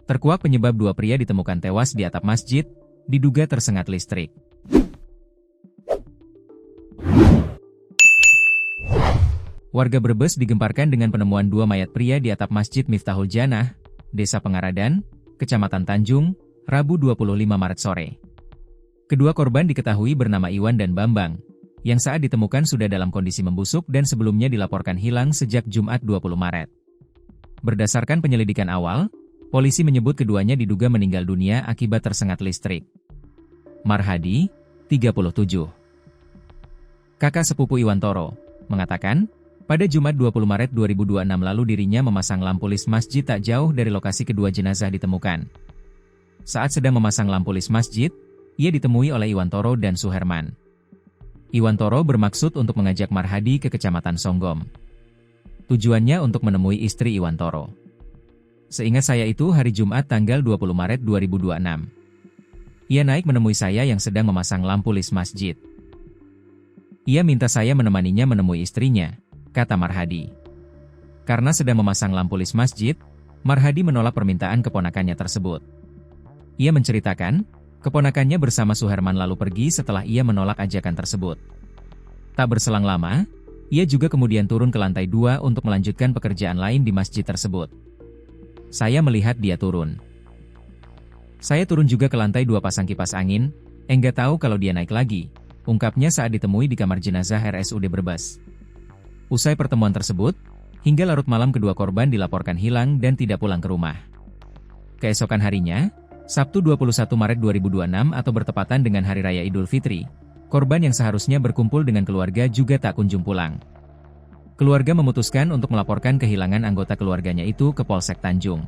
Terkuak penyebab dua pria ditemukan tewas di atap masjid, diduga tersengat listrik. Warga Brebes digemparkan dengan penemuan dua mayat pria di atap Masjid Miftahul Janah, Desa Pengaradan, Kecamatan Tanjung, Rabu 25 Maret sore. Kedua korban diketahui bernama Iwan dan Bambang, yang saat ditemukan sudah dalam kondisi membusuk dan sebelumnya dilaporkan hilang sejak Jumat 20 Maret. Berdasarkan penyelidikan awal, polisi menyebut keduanya diduga meninggal dunia akibat tersengat listrik. Marhadi, 37, kakak sepupu Iwantoro, mengatakan, pada Jumat 20 Maret 2026 lalu dirinya memasang lampu lis masjid tak jauh dari lokasi kedua jenazah ditemukan. Saat sedang memasang lampu lis masjid, ia ditemui oleh Iwantoro dan Suherman. Iwantoro bermaksud untuk mengajak Marhadi ke Kecamatan Songgom. Tujuannya untuk menemui istri Iwantoro. Seingat saya itu hari Jumat tanggal 20 Maret 2026. Ia naik menemui saya yang sedang memasang lampu lis masjid. Ia minta saya menemaninya menemui istrinya, kata Marhadi. Karena sedang memasang lampu lis masjid, Marhadi menolak permintaan keponakannya tersebut. Ia menceritakan, keponakannya bersama Suherman lalu pergi setelah ia menolak ajakan tersebut. Tak berselang lama, ia juga kemudian turun ke lantai 2 untuk melanjutkan pekerjaan lain di masjid tersebut. Saya melihat dia turun. Saya turun juga ke lantai 2 pasang kipas angin, enggak tahu kalau dia naik lagi, ungkapnya saat ditemui di kamar jenazah RSUD Brebes. Usai pertemuan tersebut, hingga larut malam kedua korban dilaporkan hilang dan tidak pulang ke rumah. Keesokan harinya, Sabtu 21 Maret 2026 atau bertepatan dengan Hari Raya Idul Fitri, korban yang seharusnya berkumpul dengan keluarga juga tak kunjung pulang. Keluarga memutuskan untuk melaporkan kehilangan anggota keluarganya itu ke Polsek Tanjung.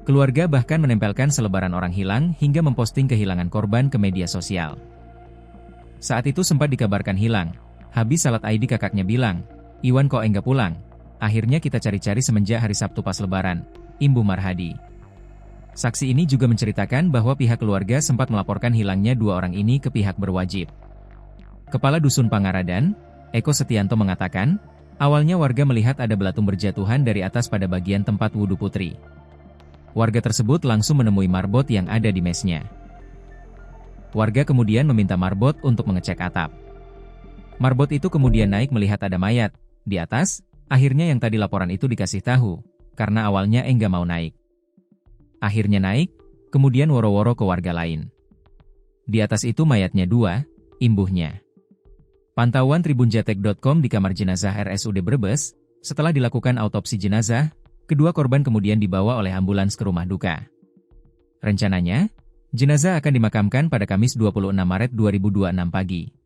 Keluarga bahkan menempelkan selebaran orang hilang hingga memposting kehilangan korban ke media sosial. Saat itu sempat dikabarkan hilang. Habis salat ID kakaknya bilang, Iwan kok enggak pulang? Akhirnya kita cari-cari semenjak hari Sabtu pas lebaran, imbuh Marhadi. Saksi ini juga menceritakan bahwa pihak keluarga sempat melaporkan hilangnya dua orang ini ke pihak berwajib. Kepala Dusun Pangaradan, Eko Setianto mengatakan, awalnya warga melihat ada belatung berjatuhan dari atas pada bagian tempat wudhu putri. Warga tersebut langsung menemui marbot yang ada di mesnya. Warga kemudian meminta marbot untuk mengecek atap. Marbot itu kemudian naik melihat ada mayat di atas, akhirnya yang tadi laporan itu dikasih tahu, karena awalnya enggak mau naik. Akhirnya naik, kemudian woro-woro ke warga lain. Di atas itu mayatnya dua, imbuhnya. Pantauan tribunjatek.com di kamar jenazah RSUD Brebes, setelah dilakukan autopsi jenazah, kedua korban kemudian dibawa oleh ambulans ke rumah duka. Rencananya, jenazah akan dimakamkan pada Kamis 26 Maret 2026 pagi.